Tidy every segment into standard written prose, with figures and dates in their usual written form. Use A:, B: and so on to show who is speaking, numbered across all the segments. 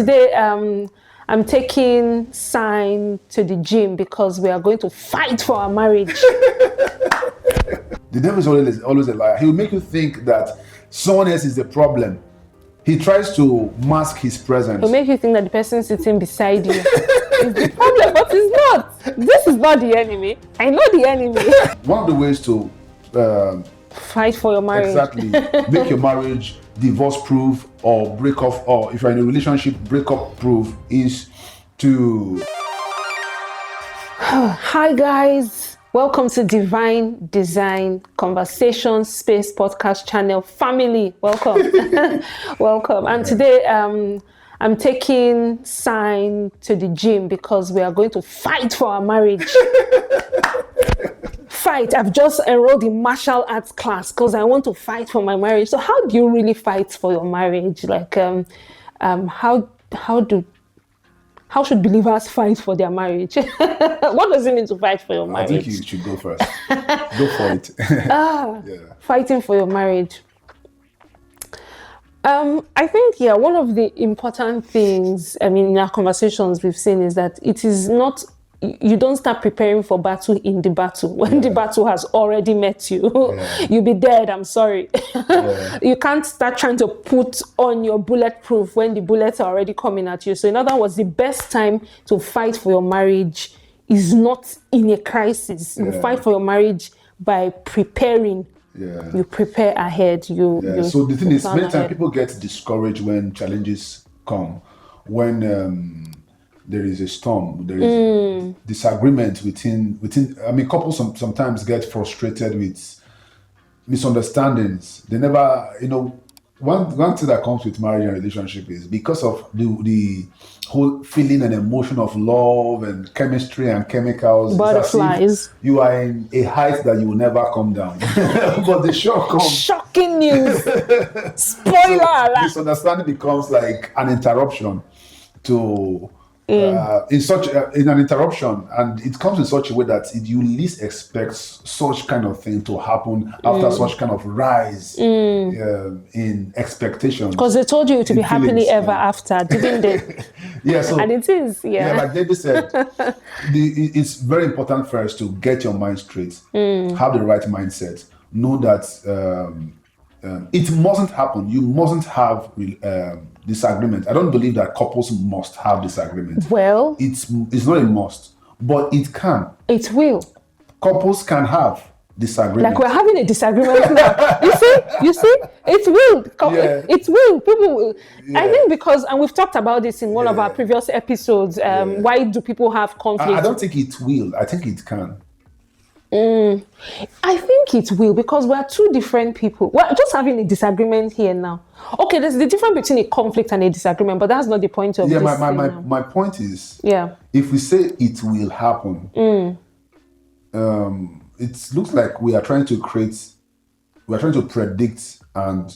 A: today I'm taking Sign to the gym because we are going to fight for our marriage.
B: The devil is always a liar. He will make you think that someone else is the problem. He tries to mask his presence.
A: He'll make you think that the person sitting beside you is the problem, but it's not. This is not the enemy. I know the enemy.
B: One of the ways to
A: fight for your marriage.
B: Exactly. Make your marriage divorce-proof or break off, or if you're in a relationship, break-up-proof is to...
A: Hi guys. Welcome to Divine Design Conversation Space Podcast Channel family. Welcome. Welcome. And today I'm taking Sign to the gym because we are going to fight for our marriage. Fight. I've just enrolled in martial arts class because I want to fight for my marriage. So how do you really fight for your marriage? Like how should believers fight for their marriage? What does it mean to fight for your marriage?
B: I think you should go first. Go for it.
A: Fighting for your marriage. I think, one of the important things, in our conversations we've seen is that it is not, you don't start preparing for battle in the battle. When the battle has already met you, you'll be dead, I'm sorry. You can't start trying to put on your bulletproof when the bullets are already coming at you. So in other words, the best time to fight for your marriage is not in a crisis. You fight for your marriage by preparing. You prepare ahead.
B: So the thing is, many times people get discouraged when challenges come. When there is a storm, there is disagreement within. Couples sometimes get frustrated with misunderstandings. They never, one thing that comes with marriage and relationship is because of the whole feeling and emotion of love and chemistry and chemicals.
A: Butterflies.
B: You are in a height that you will never come down. But the shock comes.
A: Shocking news. Spoiler alert.
B: Misunderstanding becomes like an interruption to in an interruption, and it comes in such a way that you least expect such kind of thing to happen after such kind of rise in expectations.
A: Because they told you to be happily ever after, didn't they? And it is.
B: Like David said, it's very important for us to get your mind straight, have the right mindset, know that it mustn't happen. You mustn't have disagreement. I don't believe that couples must have disagreement.
A: Well,
B: it's not a must, but it can.
A: It will.
B: Couples can have disagreement.
A: Like we're having a disagreement now. You see, it will. It will. People will. I think because, and we've talked about this in one of our previous episodes. Why do people have conflict?
B: I don't think it will. I think it can.
A: I think it will, because we're two different people. We're just having a disagreement here now. Okay, there's the difference between a conflict and a disagreement, but that's not the point of this.
B: My point is, if we say it will happen, it looks like we are trying to predict an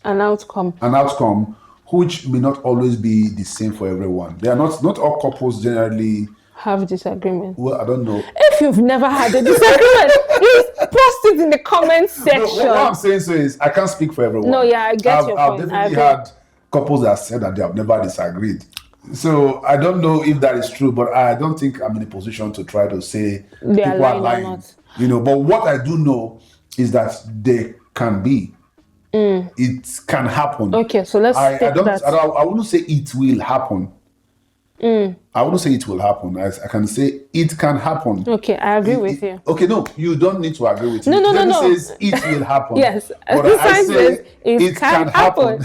B: outcome which may not always be the same for everyone. They are not all couples generally
A: have disagreement.
B: Well, I don't know.
A: If you've never had a disagreement, please post it in the comment section.
B: No, what I'm saying is, I can't speak for everyone.
A: No, I get your point.
B: I've definitely had couples that said that they have never disagreed. So I don't know if that is true, but I don't think I'm in a position to try to say people are lying. Or not. But what I do know is that they can be. It can happen.
A: Okay, so let's take that.
B: I wouldn't say it will happen. I wouldn't say it will happen. I can say it can happen.
A: Okay, I agree with you.
B: Okay, no, you don't need to agree with me.
A: No.
B: It says it will happen.
A: Yes,
B: but I say it can happen.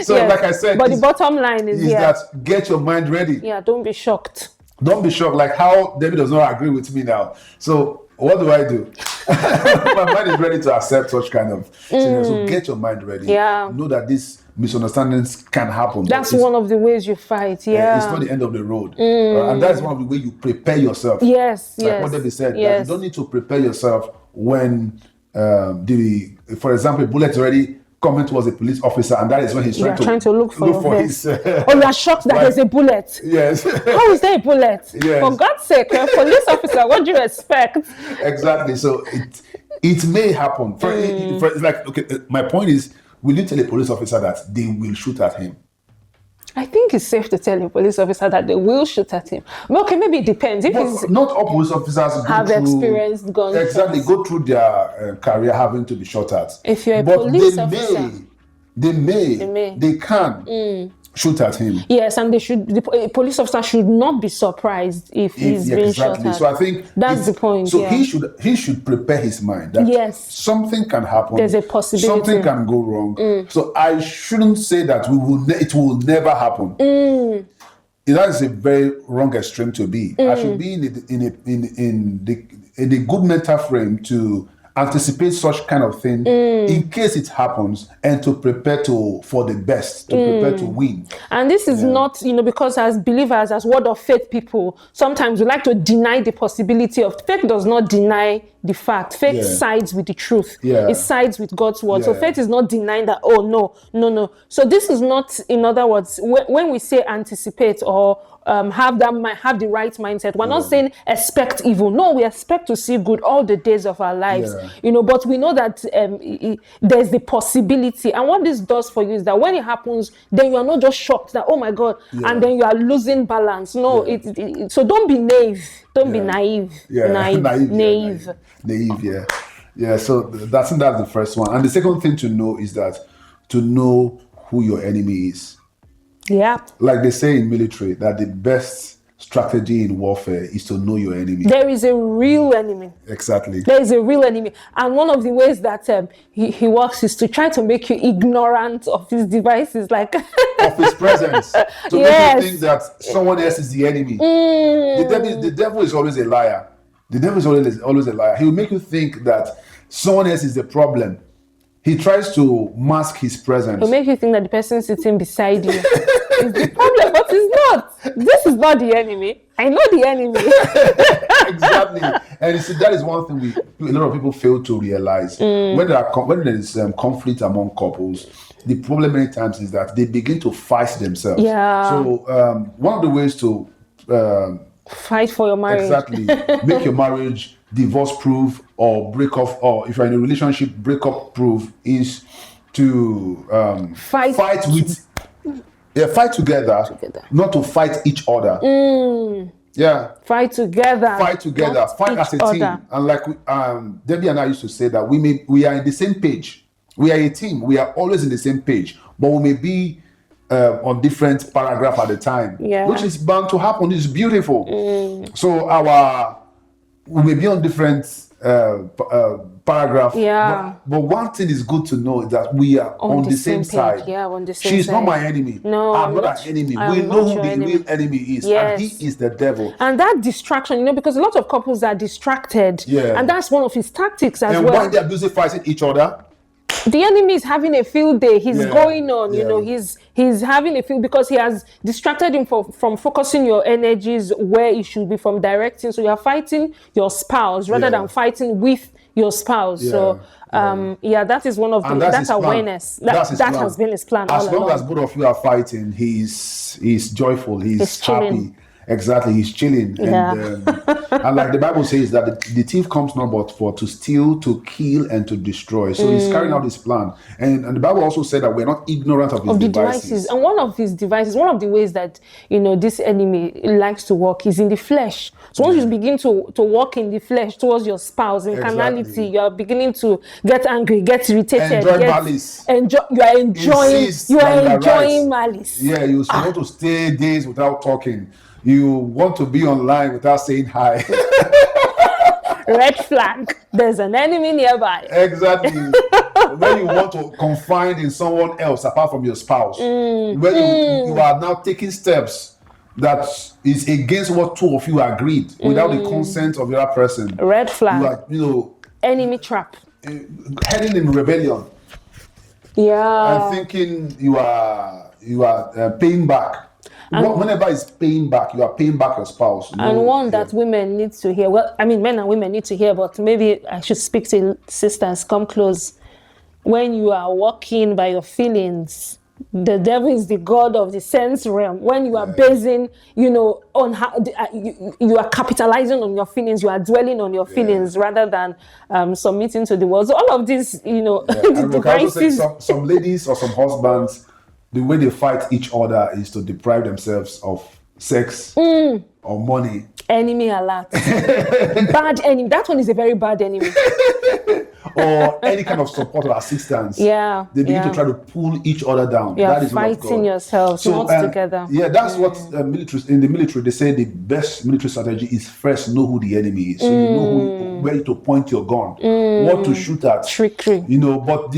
B: So, like I said,
A: but the bottom line is
B: that get your mind ready.
A: Yeah, don't be shocked.
B: Don't be shocked. Like how David does not agree with me now. So what do I do? My mind is ready to accept such kind of scenario. So get your mind ready.
A: Yeah.
B: Know that these misunderstandings can happen.
A: That's one of the ways you fight. Yeah.
B: It's not the end of the road. And that's one of the ways you prepare yourself.
A: Yes.
B: Like what David said. That you don't need to prepare yourself when for example, bullets already coming towards a police officer, and that is when he's trying to look for his.
A: Or you are shocked that there's a bullet.
B: Yes.
A: How is there a bullet?
B: Yes.
A: For God's sake, police officer, what do you expect?
B: Exactly. So it may happen. My point is, will you tell a police officer that they will shoot at him?
A: I think it's safe to tell a police officer that they will shoot at him. But okay, maybe it depends. If he's
B: Not all police officers
A: have experienced gunshots.
B: Exactly, go through their career having to be shot at.
A: If you're a
B: but
A: police officer,
B: they can shoot at him.
A: Yes, and the police officer should not be surprised if he's being shot at.
B: So I think
A: that's the point.
B: So he should prepare his mind that something can happen.
A: There's a possibility.
B: Something can go wrong. So I shouldn't say that it will never happen. That is a very wrong extreme to be. I should be in the good mental frame to anticipate such kind of thing in case it happens, and to prepare for the best, to prepare to win.
A: And this is not, because as believers, as word of faith people, sometimes we like to deny the possibility of faith. Does not deny the fact. Faith sides with the truth. It sides with God's word. So faith is not denying that, oh no. So this is not, in other words, when we say anticipate or have the right mindset, we're not saying expect evil. No, we expect to see good all the days of our lives. But we know that there's the possibility. And what this does for you is that when it happens, then you are not just shocked that, oh my God, and then you are losing balance. No, so don't be naive. Don't be naive. Naive.
B: Yeah. So that's the first one. And the second thing to know is that to know who your enemy is.
A: Yeah.
B: Like they say in military, that the best strategy in warfare is to know your enemy.
A: There is a real enemy.
B: Exactly.
A: There is a real enemy. And one of the ways that he works is to try to make you ignorant of his devices, like
B: of his presence. To make you think that someone else is the enemy. The devil is always a liar. The devil is always a liar. He will make you think that someone else is the problem. He tries to mask his presence.
A: He'll make you think that the person sitting beside you is the problem, but it's not. This is not the enemy. I know the enemy.
B: Exactly. And you see, that is one thing a lot of people fail to realize. When there is conflict among couples, the problem many times is that they begin to fight themselves.
A: Yeah.
B: So one of the ways to
A: fight for your marriage.
B: Exactly. Make your marriage divorce proof or break off, or if you're in a relationship, break up proof, is to fight together, not to fight each other. Fight together fight as a team. And like Debbie and I used to say that we are in the same page. We are a team. We are always in the same page, but we may be on different paragraph at a time, which is bound to happen. It's beautiful. So we may be on different paragraph. But one thing is good to know is that we are on the same side.
A: On the same
B: She's
A: side.
B: Not my enemy.
A: No,
B: I'm not an enemy. We know who the real enemy is, and he is the devil.
A: And that distraction, because a lot of couples are distracted, and that's one of his tactics as well.
B: And why they're busy fighting each other?
A: The enemy is having a field day. He's going on, he's having a field because he has distracted him from focusing your energies where it should be, from directing. So you're fighting your spouse rather than fighting with your spouse. So that is one of that's awareness. That has been his plan.
B: As long as both of you are fighting, he's joyful, he's happy.
A: Chilling.
B: Exactly, he's chilling. And like the Bible says that the thief comes not but for to steal, to kill, and to destroy. So he's carrying out his plan. And the Bible also said that we're not ignorant of his devices.
A: And one of his devices, one of the ways that this enemy likes to work is in the flesh. So once you begin to walk in the flesh towards your spouse, in carnality, you are beginning to get angry, get irritated,
B: malice.
A: You are enjoying malice.
B: Yeah, you're supposed to stay days without talking. You want to be online without saying hi.
A: Red flag. There's an enemy nearby.
B: Exactly. When you want to confide in someone else apart from your spouse, when you are now taking steps that is against what two of you agreed without the consent of the other person.
A: Red flag.
B: You are,
A: enemy trap.
B: Heading in rebellion. And thinking you are paying back. Whenever it's paying back, you are paying back your spouse.
A: And that women need to hear. Well, I mean, men and women need to hear, but maybe I should speak to sisters. Come close. When you are walking by your feelings, the devil is the god of the sense realm. When you are basing, on how you are capitalizing on your feelings, you are dwelling on your feelings rather than submitting to the world. So all of this, the devices.
B: Some ladies or some husbands the way they fight each other is to deprive themselves of sex or money.
A: Enemy alert. Bad enemy. That one is a very bad enemy.
B: Or any kind of support or assistance.
A: Yeah.
B: They begin to try to pull each other down.
A: You're
B: that is
A: fighting yourselves, not together.
B: Yeah, that's what in the military, they say the best military strategy is first know who the enemy is. So you know where to point your gun, what to shoot at.
A: Trickery.
B: But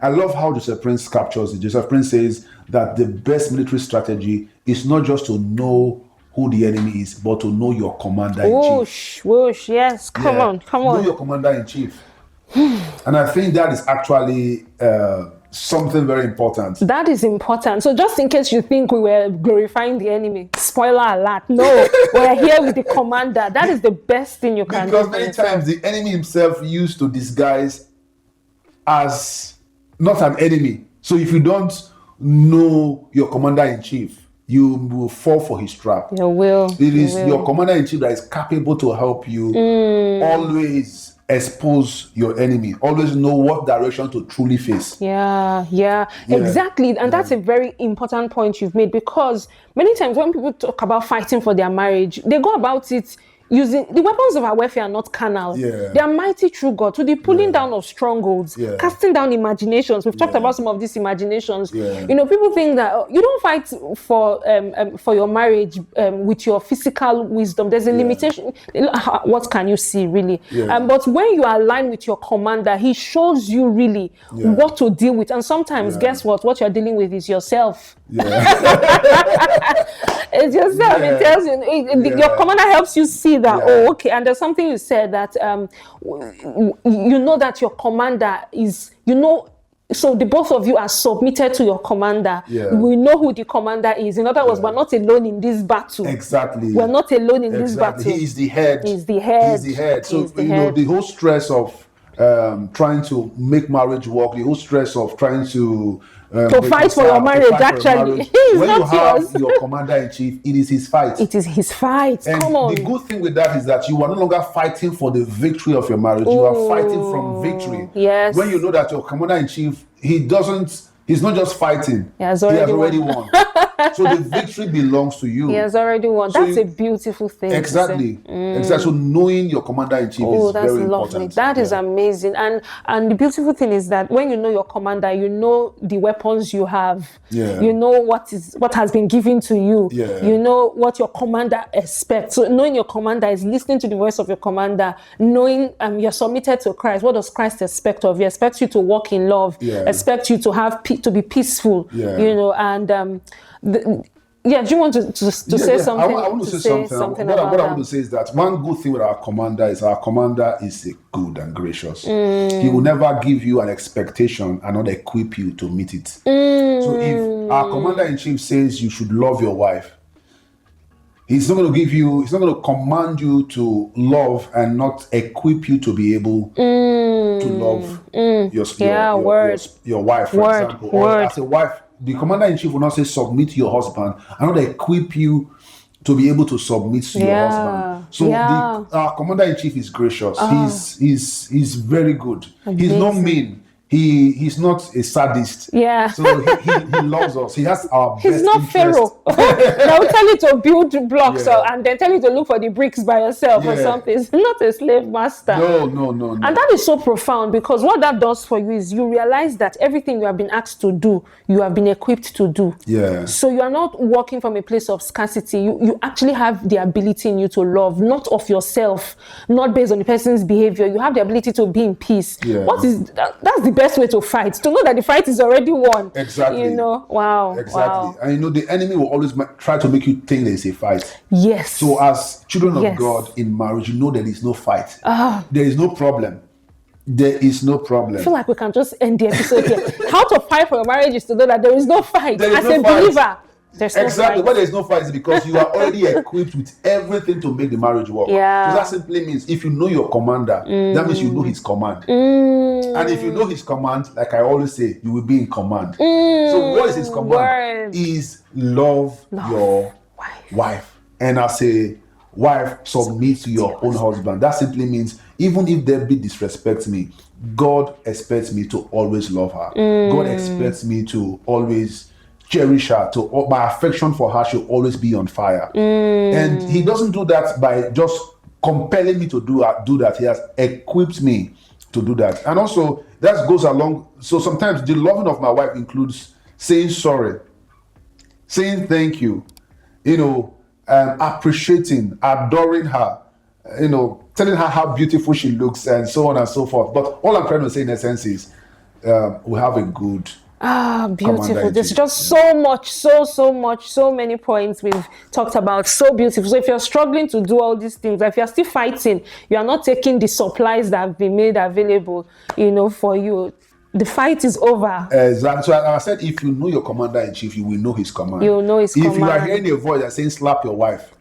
B: I love how Joseph Prince captures it. Joseph Prince says that the best military strategy is not just to know who the enemy is, but to know your commander-in-chief.
A: Whoosh, yes. Come on.
B: Know your commander-in-chief. And I think that is actually something very important.
A: That is important. So just in case you think we were glorifying the enemy, spoiler alert, no, we're here with the commander. That is the best thing you can do.
B: Because many times the enemy himself used to disguise as not an enemy. So if you don't know your commander-in-chief, you will fall for his trap.
A: You will.
B: It is your commander-in-chief that is capable to help you always expose your enemy, always know what direction to truly face.
A: Yeah, exactly. And that's a very important point you've made, because many times when people talk about fighting for their marriage, they go about it using the weapons of our warfare are not carnal. They are mighty through God to the pulling down of strongholds, casting down imaginations. We've talked about some of these imaginations. People think that you don't fight for your marriage with your physical wisdom. There's a limitation. What can you see really? But when you align with your commander, he shows you really what to deal with. And sometimes, guess what you're dealing with is yourself. It's yourself. It tells you. Your commander helps you see that. Okay. And there's something you said that you know that your commander is. So the both of you are submitted to your commander. We know who the commander is. In other words, we're not alone in this battle.
B: Exactly.
A: We're not alone in this battle.
B: He is the head.
A: He's the head.
B: So the whole stress of trying to make marriage work, the whole stress of trying to
A: fight for your marriage, actually.
B: When you have your commander-in-chief, it is his fight.
A: It is his fight.
B: And
A: come on.
B: The good thing with that is that you are no longer fighting for the victory of your marriage. You are fighting from victory.
A: Yes.
B: When you know that your commander-in-chief, he's not just fighting.
A: He has already
B: won. So the victory belongs to you.
A: He has already won. So that's a beautiful thing.
B: Exactly. Exactly. So knowing your commander-in-chief is
A: that's
B: very
A: lovely.
B: important.
A: That is amazing. And the beautiful thing is that when you know your commander, you know the weapons you have. You know what has been given to you. You know what your commander expects. So knowing your commander is listening to the voice of your commander, knowing you're submitted to Christ. What does Christ expect of you? Expects you to walk in love. Expects you to have to be peaceful. And do you want to say something?
B: I want to say something. What I want to say is that one good thing with our commander is a good and gracious. He will never give you an expectation and not equip you to meet it. So if our commander-in-chief says you should love your wife, he's not going to command you to love and not equip you to be able to love your wife, for example. Or as a wife, the commander-in-chief will not say submit to your husband and not equip you to be able to submit to your husband. So our commander-in-chief is gracious. He's very good. Amazing. He's not mean. He's not a sadist. So he loves us. He has our best interest. He's not Pharaoh.
A: They'll tell you to build blocks and then tell you to look for the bricks by yourself or something. He's not a slave master.
B: No.
A: And that is so profound, because what that does for you is you realize that everything you have been asked to do, you have been equipped to do. So you are not working from a place of scarcity. You actually have the ability in you to love, not of yourself, not based on the person's behavior. You have the ability to be in peace. That's the best way to fight, to know that the fight is already won.
B: Exactly.
A: Wow.
B: Exactly. And the enemy will always try to make you think there is a fight.
A: Yes.
B: So as children of God in marriage, you know there is no fight. There is no problem. There is no problem.
A: I feel like we can just end the episode here. How to fight for your marriage is to know that there is no fight. As a believer, there's no fight.
B: Why there is no fight is because you are already equipped with everything to make the marriage work. So that simply means if you know your commander, that means you know his command. And if you know his command, like I always say, you will be in command. So what is his command? Is love your wife. And as a wife, submit to your own husband. That simply means even if Debbie disrespects me, God expects me to always love her. God expects me to always cherish her, my affection for her should always be on fire. And he doesn't do that by just compelling me to do that. He has equipped me to do that. And also, that goes along. So sometimes the loving of my wife includes saying sorry, saying thank you, appreciating, adoring her, telling her how beautiful she looks, and so on and so forth. But all I'm trying to say in essence is we have a good
A: beautiful. There's just so much, so much, so many points we've talked about. So beautiful. So if you're struggling to do all these things, if you're still fighting, you are not taking the supplies that have been made available, for you. The fight is over.
B: Exactly. So I said, if you know your commander-in-chief, you will know his command.
A: You will know his command.
B: If you are hearing a voice that's saying, slap your wife,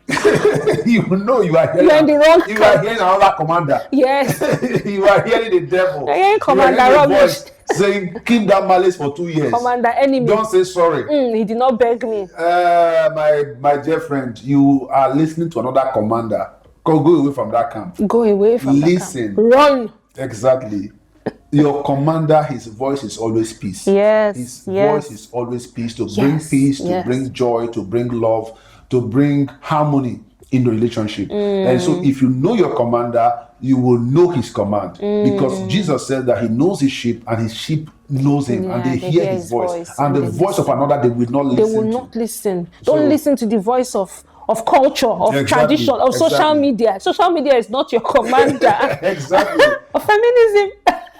B: you know you are hearing,
A: you are
B: hearing another commander.
A: Yes.
B: You are hearing the devil.
A: You're hearing Commander Rubbish
B: saying, keep that malice for 2 years.
A: Commander Enemy.
B: Don't say sorry.
A: He did not beg me.
B: My dear friend, you are listening to another commander. Go away from that camp.
A: Go away from that camp.
B: Listen.
A: Run.
B: Exactly. Your commander, his voice is always peace.
A: Yes.
B: His voice is always peace, to bring peace, to bring joy, to bring love, to bring harmony in the relationship. And so if you know your commander, you will know his command. Because Jesus said that he knows his sheep and his sheep knows him, and they hear his voice. And the voice of another they will not listen to.
A: They will not listen. Don't listen to the voice of culture, of tradition, of social media. Social media is not your commander.
B: Exactly.
A: Of feminism.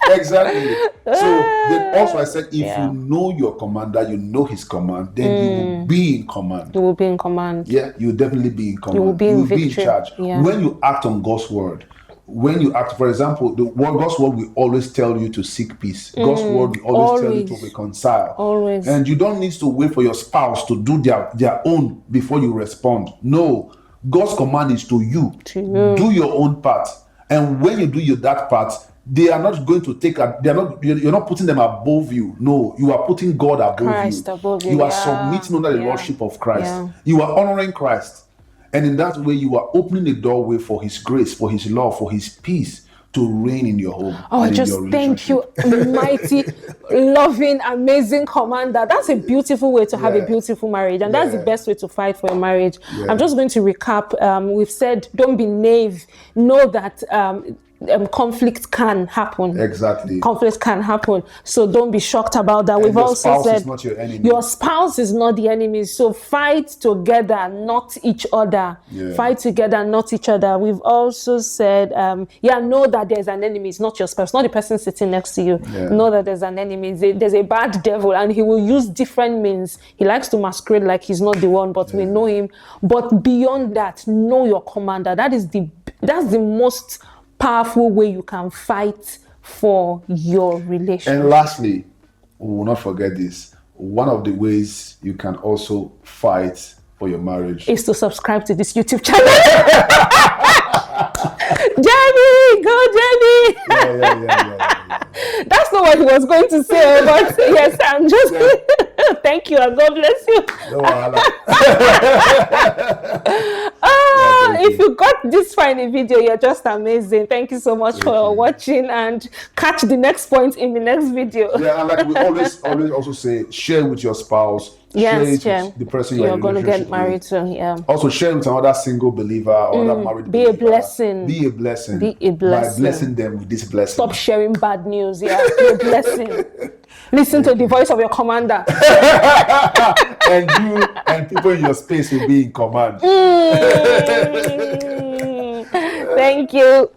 B: Exactly. So then also I said, if you know your commander, you know his command, then you will be in command.
A: You will be in command.
B: Yeah, you will definitely be in command.
A: You will be in
B: charge.
A: Yeah.
B: When you act on God's word, when you act, for example, God's word will always tell you to seek peace. God's word will always tell you to reconcile.
A: Always.
B: And you don't need to wait for your spouse to do their own before you respond. No, God's command is to you. Do your own part. And when you do that part, they are not going to you're not putting them above you. No, you are putting God above you. You are submitting under the lordship of Christ. You are honoring Christ. And in that way, you are opening the doorway for his grace, for his love, for his peace to reign in your home.
A: Oh, just thank you, mighty, loving, amazing commander. That's a beautiful way to have a beautiful marriage. And that's the best way to fight for a marriage. I'm just going to recap. We've said, don't be naive. Know that conflict can happen.
B: Exactly.
A: Conflict can happen. So don't be shocked about that. We've also said
B: is not your enemy.
A: Your spouse is not the enemy. So fight together, not each other. Yeah. Fight together, not each other. We've also said, know that there's an enemy. It's not your spouse, not the person sitting next to you. Yeah. Know that there's an enemy. There's a bad devil, and he will use different means. He likes to masquerade like he's not the one, but we know him. But beyond that, know your commander. That's the most powerful way you can fight for your relationship.
B: And lastly, we will not forget this. One of the ways you can also fight for your marriage
A: is to subscribe to this YouTube channel. Jenny, go Jenny.
B: Yeah.
A: That's not what he was going to say, but yes, I'm just thank you and God bless you.
B: No,
A: if you got this far in the video, you're just amazing. Thank you so much for watching, and catch the next point in the next video.
B: Yeah, and like we always also say, share with your spouse.
A: Yes,
B: share with the person
A: you're going to get married to. Yeah.
B: Also share with another single believer or another married
A: believer.
B: Be a blessing. By blessing them with this blessing.
A: Stop sharing bad news. Yeah, be a blessing. Listen to the voice of your commander.
B: And you and people in your space will be in command.
A: Thank you.